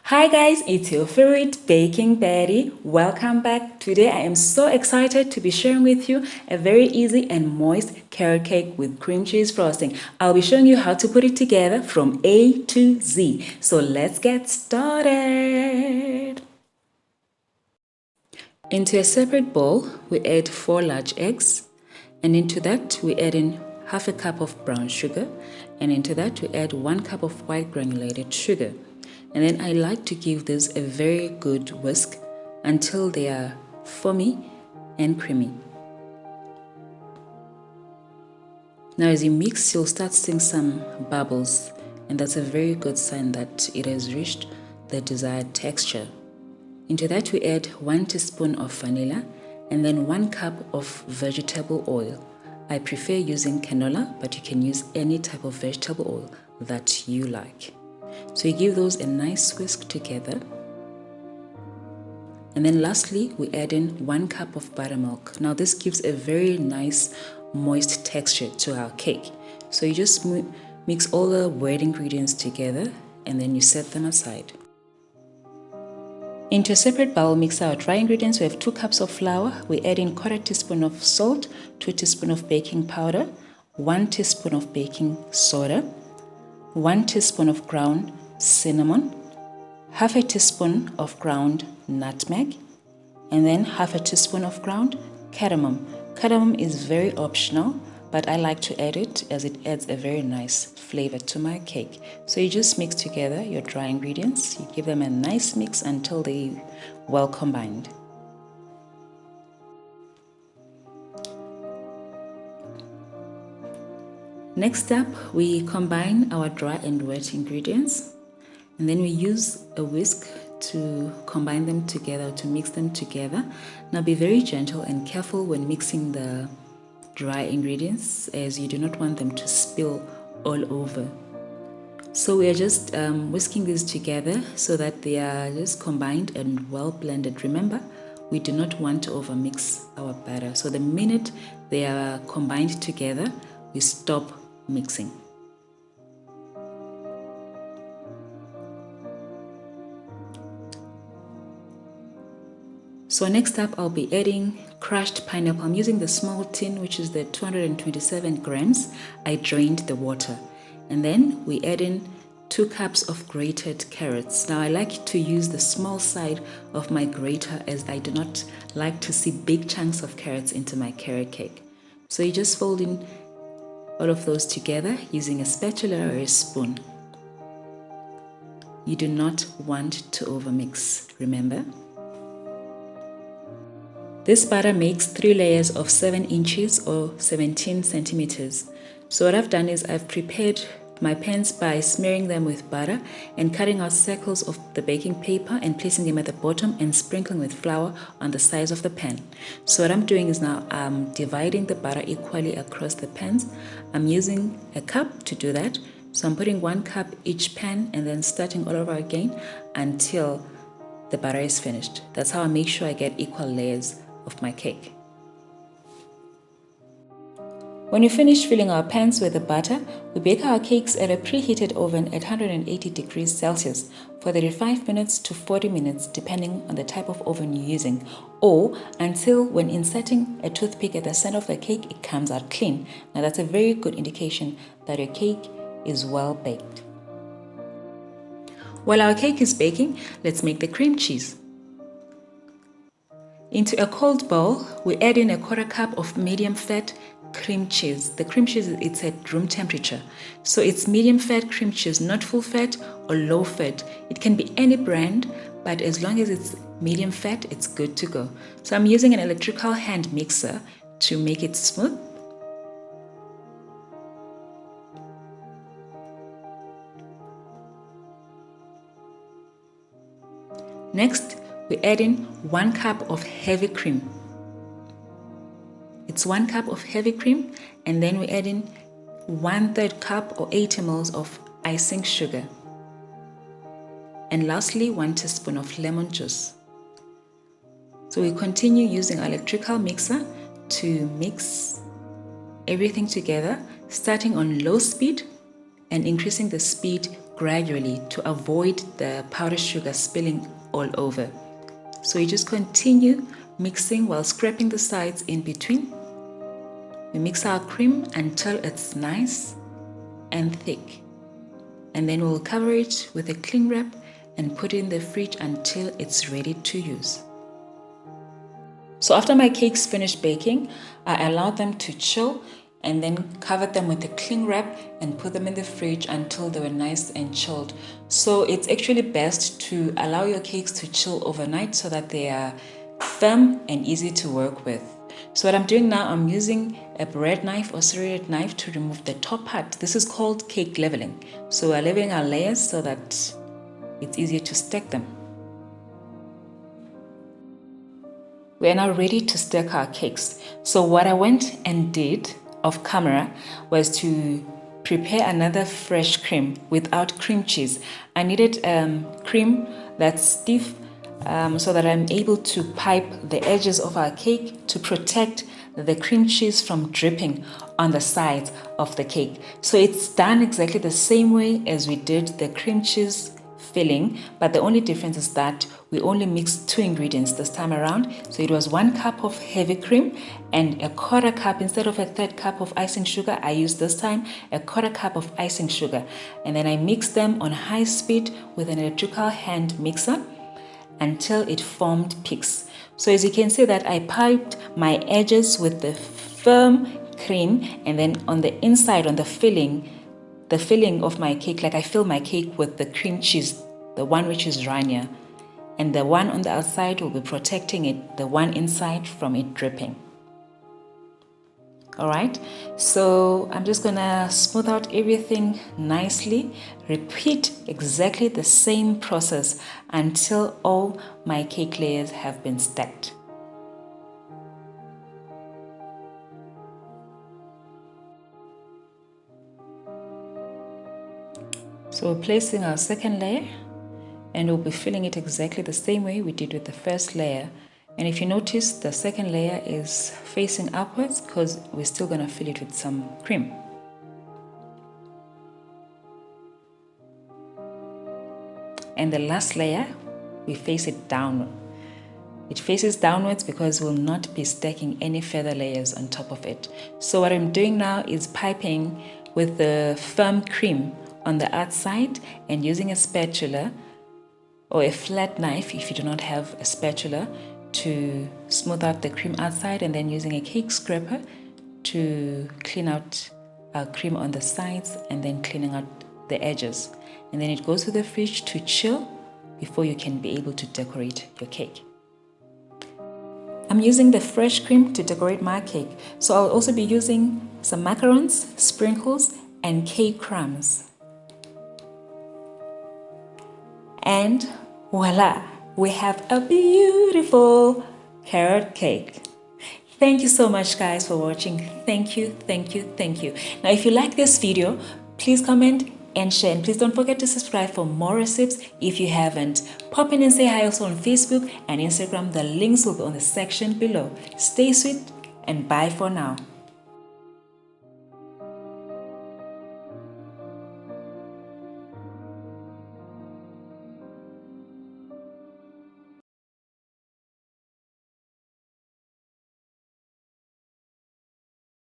Hi guys, it's your favorite baking Betty. Welcome back. Today I am so excited to be sharing with you a very easy and moist carrot cake with cream cheese frosting. I'll be showing you how to put it together from A to Z. So let's get started. Into a separate bowl, we add 4 large eggs, and into that we add in half a cup of brown sugar, and into that we add 1 cup of white granulated sugar. And then I like to give this a very good whisk until they are foamy and creamy. Now as you mix, you'll start seeing some bubbles, and that's a very good sign that it has reached the desired texture. Into that we add 1 teaspoon of vanilla and then 1 cup of vegetable oil. I prefer using canola, but you can use any type of vegetable oil that you like. So you give those a nice whisk together. And then lastly, we add in 1 cup of buttermilk. Now this gives a very nice moist texture to our cake. So you just mix all the wet ingredients together and then you set them aside. Into a separate bowl, mix our dry ingredients. We have 2 cups of flour. We add in 1/4 teaspoon of salt, 2 teaspoons of baking powder, 1 teaspoon of baking soda, 1 teaspoon of ground cinnamon, half a teaspoon of ground nutmeg, and then half a teaspoon of ground cardamom. Cardamom is very optional, but I like to add it as it adds a very nice flavor to my cake. So you just mix together your dry ingredients. You give them a nice mix until they well combined. Next up, we combine our dry and wet ingredients, and then we use a whisk to combine them together, to mix them together. Now be very gentle and careful when mixing the dry ingredients, as you do not want them to spill all over. So we are just whisking these together so that they are just combined and well blended. Remember, we do not want to overmix our batter. So the minute they are combined together, we stop mixing. So next up, I'll be adding crushed pineapple. I'm using the small tin, which is the 227 grams. I drained the water. And then we add in 2 cups of grated carrots. Now I like to use the small side of my grater as I do not like to see big chunks of carrots into my carrot cake. So you just fold in all of those together using a spatula or a spoon. You do not want to overmix, remember? This batter makes 3 layers of 7 inches or 17 centimeters. So what I've done is I've prepared my pans by smearing them with butter and cutting out circles of the baking paper and placing them at the bottom and sprinkling with flour on the sides of the pan. So what I'm doing is now I'm dividing the butter equally across the pans. I'm using a cup to do that. So I'm putting 1 cup each pan and then starting all over again until the butter is finished. That's how I make sure I get equal layers of my cake. When we finish filling our pans with the butter, we bake our cakes at a preheated oven at 180 degrees Celsius for 35 minutes to 40 minutes depending on the type of oven you're using, or until when inserting a toothpick at the center of the cake it comes out clean. Now that's a very good indication that your cake is well baked. While our cake is baking, let's make the cream cheese. Into a cold bowl, we add in a 1/4 cup of medium fat cream cheese. The cream cheese, it's at room temperature. So it's medium fat cream cheese, not full fat or low fat. It can be any brand, but as long as it's medium fat, it's good to go. So I'm using an electrical hand mixer to make it smooth. Next, we add in 1 cup of heavy cream. It's 1 cup of heavy cream, and then we add in 1/3 cup or 80 ml of icing sugar. And lastly, 1 teaspoon of lemon juice. So we continue using our electrical mixer to mix everything together, starting on low speed and increasing the speed gradually to avoid the powdered sugar spilling all over. So you just continue mixing while scraping the sides in between. We mix our cream until it's nice and thick. And then we'll cover it with a cling wrap and put it in the fridge until it's ready to use. So after my cakes finished baking, I allowed them to chill and then covered them with a cling wrap and put them in the fridge until they were nice and chilled. So it's actually best to allow your cakes to chill overnight so that they are firm and easy to work with. So what I'm doing now, I'm using a bread knife or serrated knife to remove the top part. This is called cake leveling. So we're leveling our layers so that it's easier to stack them. We are now ready to stack our cakes. So what I went and did off camera was to prepare another fresh cream without cream cheese. I needed cream that's stiff so that I'm able to pipe the edges of our cake to protect the cream cheese from dripping on the sides of the cake. So it's done exactly the same way as we did the cream cheese filling, but the only difference is that we only mixed 2 ingredients this time around. So it was 1 cup of heavy cream and a 1/4 cup, instead of a 1/3 cup of icing sugar, I used this time a 1/4 cup of icing sugar. And then I mixed them on high speed with an electrical hand mixer until it formed peaks. So as you can see that I piped my edges with the firm cream, and then on the inside, on the filling of my cake, like I fill my cake with the cream cheese, the one which is runnier, and the one on the outside will be protecting it, the one inside, from it dripping. Alright, so I'm just gonna smooth out everything nicely, repeat exactly the same process until all my cake layers have been stacked. So we're placing our second layer and we'll be filling it exactly the same way we did with the first layer. And if you notice, the second layer is facing upwards because we're still going to fill it with some cream. And the last layer, we face it downward. It faces downwards because we'll not be stacking any further layers on top of it. So what I'm doing now is piping with the firm cream on the outside and using a spatula or a flat knife if you do not have a spatula to smooth out the cream outside, and then using a cake scraper to clean out our cream on the sides and then cleaning out the edges. And then it goes to the fridge to chill before you can be able to decorate your cake. I'm using the fresh cream to decorate my cake, so I'll also be using some macarons, sprinkles, and cake crumbs. And voila! We have a beautiful carrot cake. Thank you so much, guys, for watching. Thank you, thank you, thank you. Now, if you like this video, please comment and share. And please don't forget to subscribe for more recipes if you haven't. Pop in and say hi also on Facebook and Instagram. The links will be on the section below. Stay sweet and bye for now.